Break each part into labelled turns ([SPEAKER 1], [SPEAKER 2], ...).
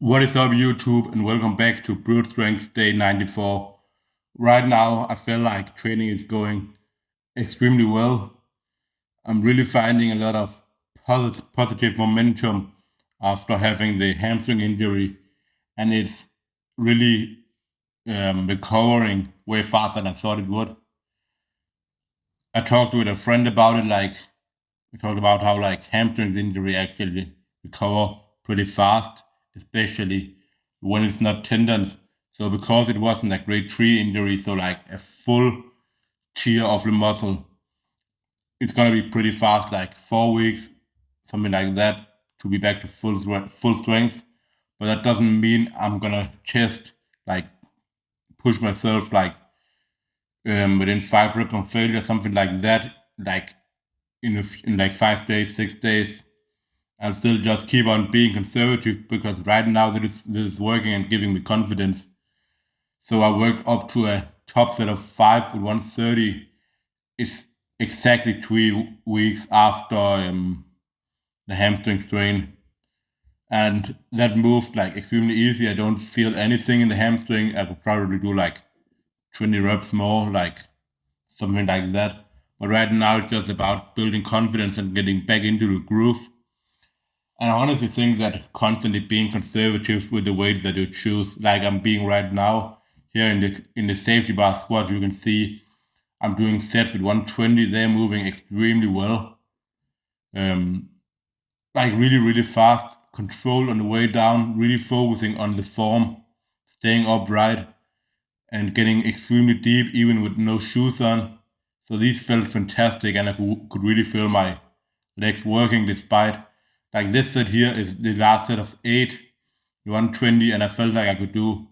[SPEAKER 1] What is up, YouTube, and welcome back to Brute Strength Day 94. Right now, I feel like training is going extremely well. I'm really finding a lot of positive momentum after having the hamstring injury, and it's really recovering way faster than I thought it would. I talked with a friend about it, we talked about how hamstring injury actually recover pretty fast, especially when it's not tendons. So because it wasn't a grade 3 injury, so like a full tear of the muscle, it's gonna be pretty fast, like 4 weeks, something like that, to be back to full strength. But that doesn't mean I'm gonna just like push myself within 5 reps on failure, something like that, like in like 5 days, 6 days. I'll still just keep on being conservative because right now this is working and giving me confidence. So I worked up to a top set of 5 with 130. It's exactly 3 weeks after the hamstring strain. And that moved like extremely easy. I don't feel anything in the hamstring. I could probably do like 20 reps more, like something like that. But right now it's just about building confidence and getting back into the groove. And I honestly think that constantly being conservative with the weight that you choose, like I'm being right now, here in the safety bar squat, you can see I'm doing sets with 120. They're moving extremely well. Um, like really, really fast, control on the way down, really focusing on the form, staying upright, and getting extremely deep even with no shoes on. So these felt fantastic, and I could really feel my legs working despite. Like this set here is the last set of 8, 120, and I felt like I could do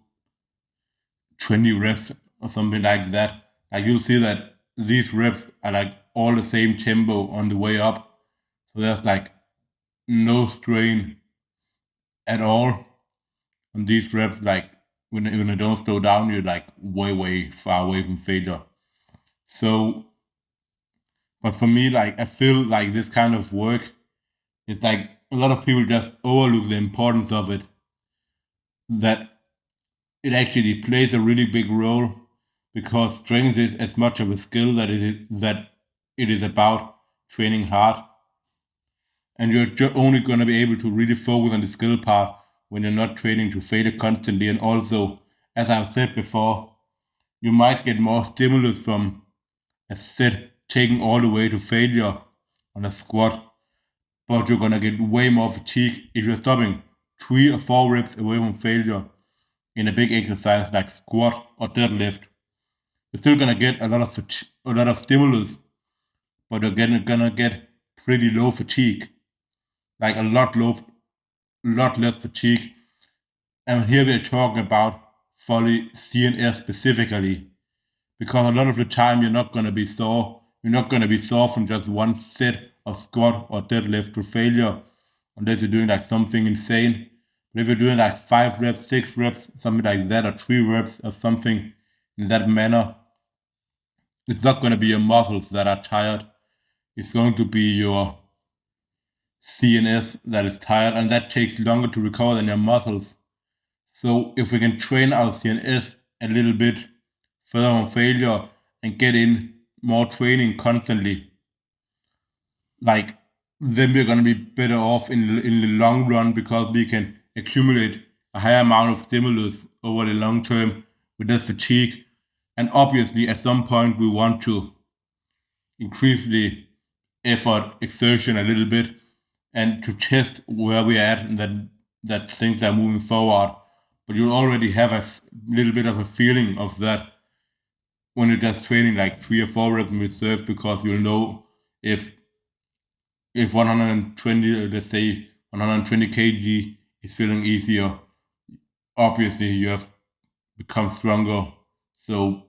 [SPEAKER 1] 20 reps or something like that. Like you'll see that these reps are like all the same tempo on the way up. So there's like no strain at all on these reps. Like when you don't slow down, you're like way, way far away from failure. So, but for me, like I feel like this kind of work is like a lot of people just overlook the importance of it. That it actually plays a really big role because strength is as much of a skill that it is about training hard, and you're only going to be able to really focus on the skill part when you're not training to failure constantly. And also, as I've said before, you might get more stimulus from a set taking all the way to failure on a squat, but you're gonna get way more fatigue if you're stopping 3 or 4 reps away from failure in a big exercise like squat or deadlift. You're still gonna get a lot of stimulus, but you're gonna get pretty low fatigue, like lot less fatigue. And here we're talking about fully CNS specifically, because a lot of the time you're not gonna be sore. You're not gonna be sore from just one set of squat or deadlift to failure, unless you're doing like something insane. But if you're doing like 5 reps, 6 reps, something like that, or 3 reps or something in that manner, it's not going to be your muscles that are tired. It's going to be your CNS that is tired, and that takes longer to recover than your muscles. So if we can train our CNS a little bit further on failure and get in more training constantly, like then we're gonna be better off in the long run because we can accumulate a higher amount of stimulus over the long term with less fatigue. And obviously, at some point, we want to increase the effort exertion a little bit and to test where we're at and that things are moving forward. But you already have a little bit of a feeling of that when you're just training like 3 or 4 reps in reserve, because you'll know if if 120, let's say 120 kg is feeling easier, obviously you have become stronger. So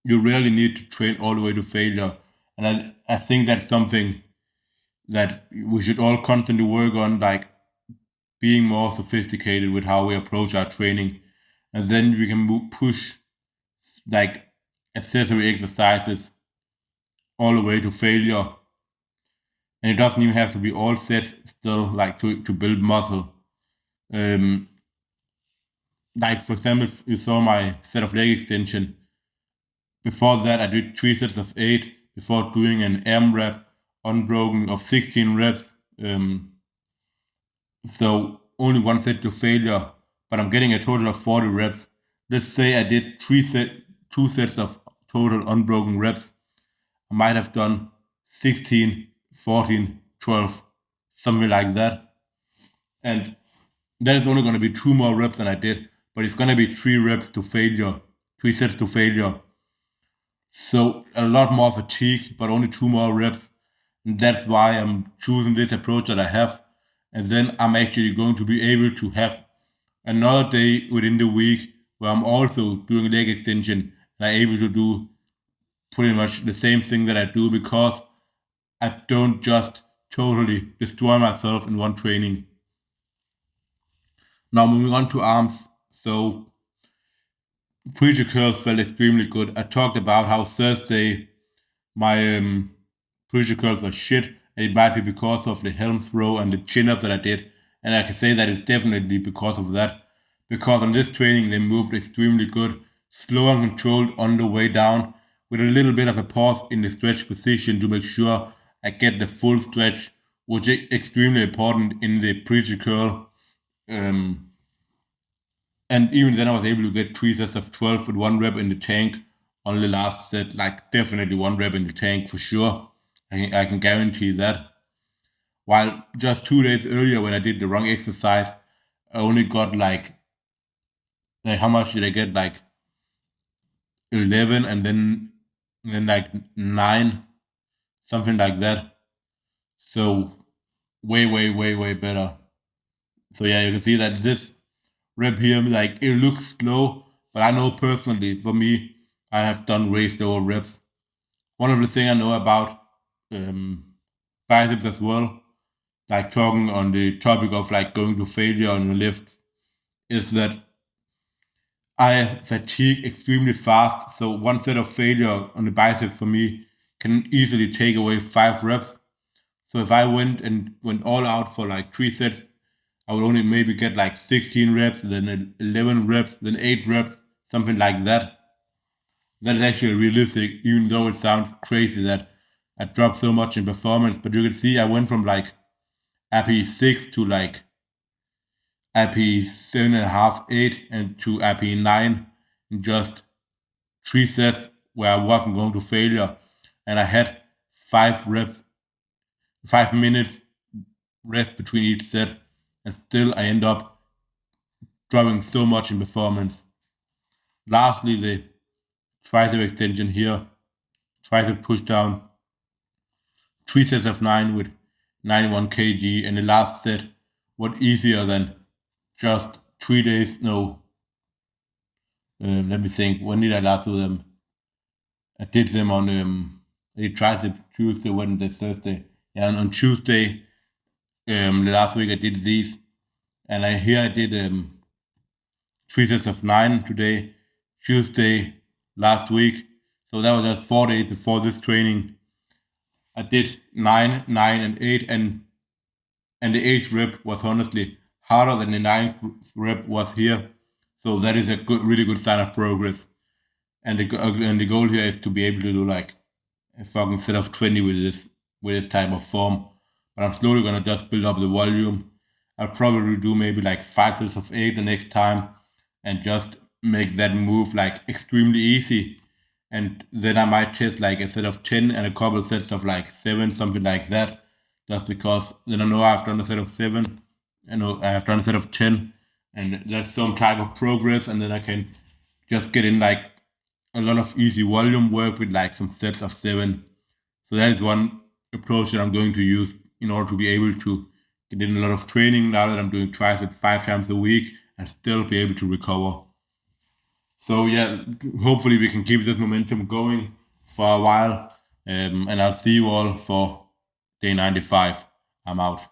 [SPEAKER 1] you really need to train all the way to failure. And I think that's something that we should all constantly work on, like being more sophisticated with how we approach our training. And then we can push like accessory exercises all the way to failure. And it doesn't even have to be all sets still, like to build muscle. Um, like for example, if you saw my set of leg extension. Before that, I did 3 sets of 8 before doing an AMRAP unbroken of 16 reps. So only 1 set to failure, but I'm getting a total of 40 reps. Let's say I did 2 sets of total unbroken reps. I might have done 16, 14, 12, something like that. And that is only going to be 2 more reps than I did, but it's going to be 3 reps to failure, 3 sets to failure. So a lot more fatigue, but only 2 more reps. And that's why I'm choosing this approach that I have. And then I'm actually going to be able to have another day within the week where I'm also doing leg extension and I'm able to do pretty much the same thing that I do because I don't just totally destroy myself in one training. Now moving on to arms. So preacher curls felt extremely good. I talked about how Thursday my preacher curls were shit, and it might be because of the helm throw and the chin up that I did. And I can say that it's definitely because of that. Because on this training they moved extremely good, slow and controlled on the way down, with a little bit of a pause in the stretch position to make sure I get the full stretch, which is extremely important in the preacher curl. Um, and even then, I was able to get 3 sets of 12 with 1 rep in the tank on the last set. Like, definitely 1 rep in the tank for sure. I can guarantee that. While just 2 days earlier, when I did the wrong exercise, I only got like how much did I get? Like 11 and then like 9, something like that. So way, way, way, way better. So yeah, you can see that this rep here, like it looks slow, but I know personally for me, I have done way slower reps. One of the things I know about um, biceps as well, like talking on the topic of like going to failure on the lift, is that I fatigue extremely fast. So 1 set of failure on the biceps for me can easily take away 5 reps. So if I went all out for like 3 sets, I would only maybe get like 16 reps, then 11 reps, then 8 reps, something like that. That is actually realistic, even though it sounds crazy that I dropped so much in performance. But you can see I went from like AP 6 to like AP 7.5, 8, and to AP 9 in just 3 sets where I wasn't going to failure. And I had 5 reps, 5 minutes rest between each set, and still I end up dropping so much in performance. Lastly, the tricep extension here, tricep push down, 3 sets of 9 with 91 kg, and the last set was easier than just 3 days. No, let me think. When did I last do them? I did them on I tricep Tuesday, Wednesday, Thursday. Yeah, and on Tuesday, the last week I did these, and I did 3 sets of 9 today, Tuesday last week. So that was just 4 days before this training. I did 9, 9, and 8, and the 8th rep was honestly harder than the 9th rep was here. So that is a really good sign of progress. And the goal here is to be able to do like a fucking set of 20 with this type of form. But I'm slowly gonna just build up the volume. I'll probably do maybe like 5 sets of 8 the next time, and just make that move like extremely easy. And then I might test like a set of 10 and a couple sets of like 7, something like that. Just because then I know I've done a set of 7, I know I have done a set of 10, and that's some type of progress, and then I can just get in like a lot of easy volume work with like some sets of 7. So that is one approach that I'm going to use in order to be able to get in a lot of training now that I'm doing tricep 5 times a week and still be able to recover. So yeah, hopefully we can keep this momentum going for a while. And I'll see you all for day 95. I'm out.